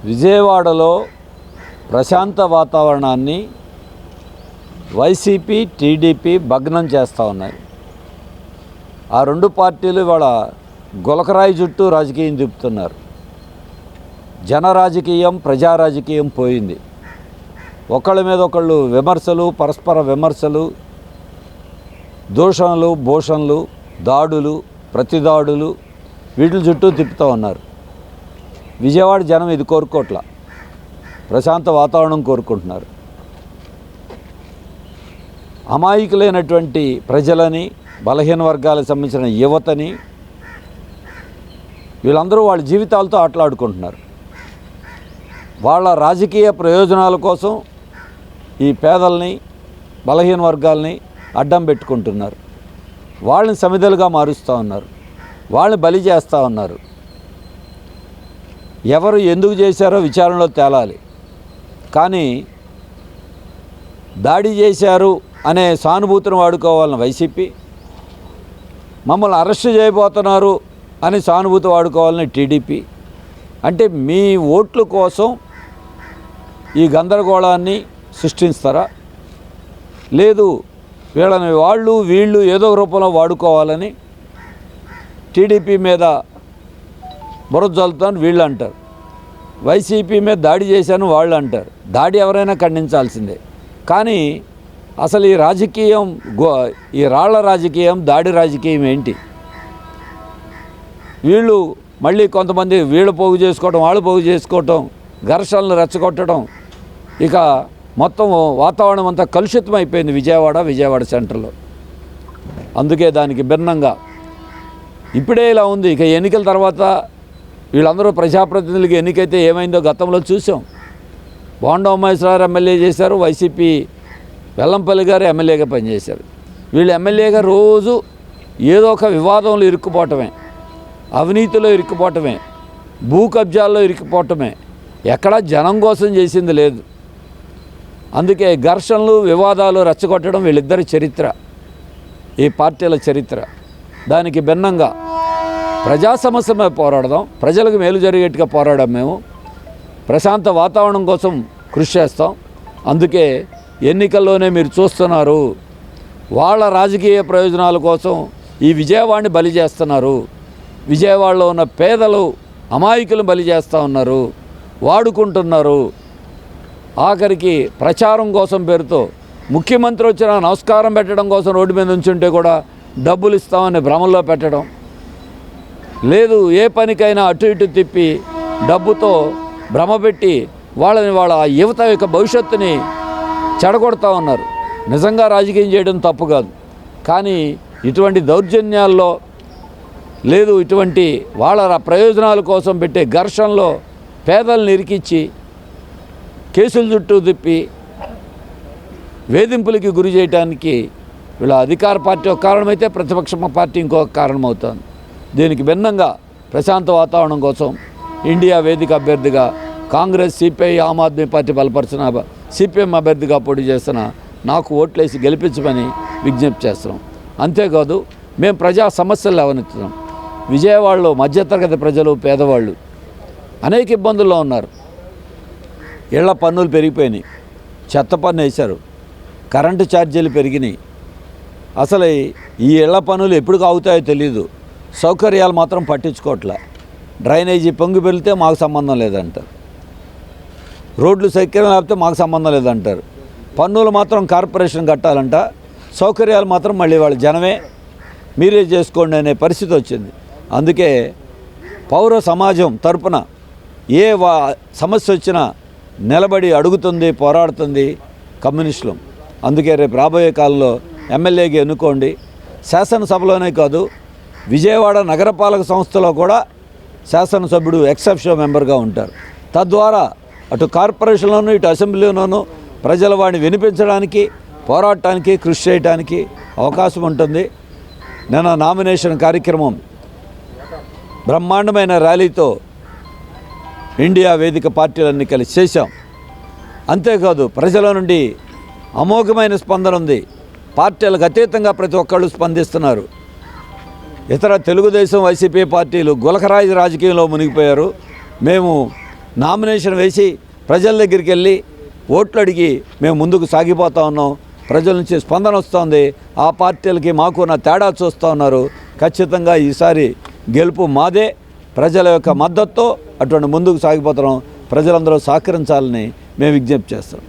విజయవాడలో ప్రశాంత వాతావరణాన్ని వైసీపీ టీడీపీ భగ్నం చేస్తూ ఉన్నాయి. ఆ రెండు పార్టీలు ఇవాళ గులకరాయి చుట్టూ రాజకీయం చూపుతున్నారు. జన రాజకీయం, ప్రజా రాజకీయం పోయింది. ఒకళ్ళ మీద ఒకళ్ళు విమర్శలు, పరస్పర విమర్శలు, దూషణలు, భూషణలు, దాడులు, ప్రతిదాడులు, వీటి చుట్టూ తిప్పుతూ ఉన్నారు. విజయవాడ జనం ఇది కోరుకోవట్ల, ప్రశాంత వాతావరణం కోరుకుంటున్నారు. అమాయకులైనటువంటి ప్రజలని, బలహీన వర్గాలకు సంబంధించిన యువతని, వీళ్ళందరూ వాళ్ళ జీవితాలతో ఆటలాడుకుంటున్నారు. వాళ్ళ రాజకీయ ప్రయోజనాల కోసం ఈ పేదల్ని, బలహీన వర్గాల్ని అడ్డం పెట్టుకుంటున్నారు. వాళ్ళని సమిధలుగా మారుస్తూ ఉన్నారు, వాళ్ళని బలి చేస్తూ ఉన్నారు. ఎవరు ఎందుకు చేశారో విచారణలో తేలాలి. కానీ దాడి చేశారు అనే సానుభూతిని వాడుకోవాలని వైసీపీ, మమ్మల్ని అరెస్ట్ చేయబోతున్నారు అని సానుభూతి వాడుకోవాలని టీడీపీ. అంటే మీ ఓట్ల కోసం ఈ గందరగోళాన్ని సృష్టిస్తారా? లేదు, వీళ్ళని వీళ్ళు ఏదో రూపంలో వాడుకోవాలని టీడీపీ మీద బురద జల్లుతాను వీళ్ళు అంటారు, వైసీపీ మీద దాడి చేశాను వాళ్ళు అంటారు. దాడి ఎవరైనా ఖండించాల్సిందే. కానీ అసలు ఈ రాజకీయం, ఈ రాళ్ల రాజకీయం, దాడి రాజకీయం ఏంటి? వీళ్ళు మళ్ళీ కొంతమంది వీళ్ళు పోగు చేసుకోవటం, వాళ్ళు పోగు చేసుకోవటం, ఘర్షణలు రెచ్చగొట్టడం, ఇక మొత్తం వాతావరణం అంతా కలుషితం అయిపోయింది విజయవాడ సెంటర్లో. అందుకే దానికి భిన్నంగా ఇప్పుడే ఇలా ఉంది. ఇక ఎన్నికల తర్వాత వీళ్ళందరూ ప్రజాప్రతినిధులకి ఎన్నికైతే ఏమైందో గతంలో చూసాం. బోండా ఉమేశ్వరరావు ఎమ్మెల్యే చేశారు, వైసీపీ వెల్లంపల్లి గారు ఎమ్మెల్యేగా పనిచేశారు. వీళ్ళు ఎమ్మెల్యేగా రోజు ఏదో ఒక వివాదంలో ఇరుక్కుపోవటమే, అవినీతిలో ఇరుక్కుపోవటమే, భూ కబ్జాల్లో ఇరుక్కుపోవటమే, ఎక్కడా జనం కోసం చేసింది లేదు. అందుకే ఘర్షణలు, వివాదాలు రెచ్చగొట్టడం వీళ్ళిద్దరి చరిత్ర, ఈ పార్టీల చరిత్ర. దానికి భిన్నంగా ప్రజా సమస్య మీద పోరాడదాం, ప్రజలకు మేలు జరిగేట్టుగా పోరాడాం. మేము ప్రశాంత వాతావరణం కోసం కృషి చేస్తాం. అందుకే ఎన్నికల్లోనే మీరు చూస్తున్నారు, వాళ్ళ రాజకీయ ప్రయోజనాల కోసం ఈ విజయవాడని బలి చేస్తున్నారు. విజయవాడలో ఉన్న పేదలు, అమాయకులను బలి చేస్తూ ఉన్నారు, వాడుకుంటున్నారు. ఆఖరికి ప్రచారం కోసం పేరుతో ముఖ్యమంత్రి వచ్చిన నమస్కారం పెట్టడం కోసం రోడ్డు మీద ఉంచుంటే కూడా డబ్బులు ఇస్తామని భ్రమంలో పెట్టడం లేదు. ఏ పనికైనా అటు ఇటు తిప్పి డబ్బుతో భ్రమపెట్టి వాళ్ళ యువత యొక్క భవిష్యత్తుని చెడగొడతా ఉన్నారు. నిజంగా రాజకీయం చేయడం తప్పు కాదు, కానీ ఇటువంటి దౌర్జన్యాల్లో లేదు, ఇటువంటి వాళ్ళ ప్రయోజనాల కోసం పెట్టే ఘర్షణలో పేదలను ఇరికిచ్చి కేసుల చుట్టూ తిప్పి వేధింపులకి గురి చేయడానికి వీళ్ళ అధికార పార్టీ ఒక కారణమైతే ప్రతిపక్ష పార్టీ ఇంకొక కారణమవుతుంది. దీనికి భిన్నంగా ప్రశాంత వాతావరణం కోసం ఇండియా వేదిక అభ్యర్థిగా కాంగ్రెస్, సిపిఐ, ఆమ్ ఆద్మీ పార్టీ బలపరిచిన సిపిఎం అభ్యర్థిగా పోటీ చేస్తున్న నాకు ఓట్లేసి గెలిపించమని విజ్ఞప్తి చేస్తున్నాం. అంతేకాదు, మేము ప్రజా సమస్యలు లేవనెత్తుతున్నాం. విజయవాడలో మధ్యతరగతి ప్రజలు, పేదవాళ్ళు అనేక ఇబ్బందుల్లో ఉన్నారు. ఇళ్ల పన్నులు పెరిగిపోయినాయి, చెత్త పన్ను వేశారు, కరెంటు ఛార్జీలు పెరిగినాయి. అసలు ఈ ఇళ్ల పన్నులు ఎప్పుడు ఆగుతాయో తెలియదు. సౌకర్యాలు మాత్రం పట్టించుకోవట్లే. డ్రైనేజీ పొంగి పెరిగితే మాకు సంబంధం లేదంటారు, రోడ్లు సౌకర్యం లేకపోతే మాకు సంబంధం లేదంటారు. పన్నులు మాత్రం కార్పొరేషన్ కట్టాలంట, సౌకర్యాలు మాత్రం మళ్ళీ వాళ్ళ జనమే మీరే చేసుకోండి అనే పరిస్థితి వచ్చింది. అందుకే పౌర సమాజం తరపున ఏ సమస్య వచ్చినా నిలబడి అడుగుతుంది, పోరాడుతుంది కమ్యూనిస్టులు. అందుకే రేపు రాబోయే కాలంలో ఎమ్మెల్యేగా ఎన్నుకోండి. శాసనసభలోనే కాదు, విజయవాడ నగరపాలక సంస్థలో కూడా శాసనసభ్యుడు ఎక్సెప్షో మెంబర్గా ఉంటారు. తద్వారా అటు కార్పొరేషన్లోనూ ఇటు అసెంబ్లీలోనూ ప్రజల వాడిని వినిపించడానికి, పోరాటానికి, కృషి చేయడానికి అవకాశం ఉంటుంది. నిన్న నామినేషన్ కార్యక్రమం బ్రహ్మాండమైన ర్యాలీతో ఇండియా వేదిక పార్టీలన్నీ కలిసి చేశాం. అంతేకాదు, ప్రజల నుండి అమోఘమైన స్పందన ఉంది. పార్టీలకు అతీతంగా ప్రతి ఒక్కళ్ళు స్పందిస్తున్నారు. ఇతర తెలుగుదేశం, వైసీపీ పార్టీలు గులకరాయి రాజకీయంలో మునిగిపోయారు. మేము నామినేషన్ వేసి ప్రజల దగ్గరికి వెళ్ళి ఓట్లు అడిగి మేము ముందుకు సాగిపోతూ ఉన్నాం. ప్రజల నుంచి స్పందన వస్తుంది. ఆ పార్టీలకి మాకు నా తేడా చూస్తూ ఉన్నారు. ఖచ్చితంగా ఈసారి గెలుపు మాదే. ప్రజల యొక్క మద్దతుతో అటువంటి ముందుకు సాగిపోతున్నాం. ప్రజలందరూ సహకరించాలని మేము విజ్ఞప్తి చేస్తున్నాం.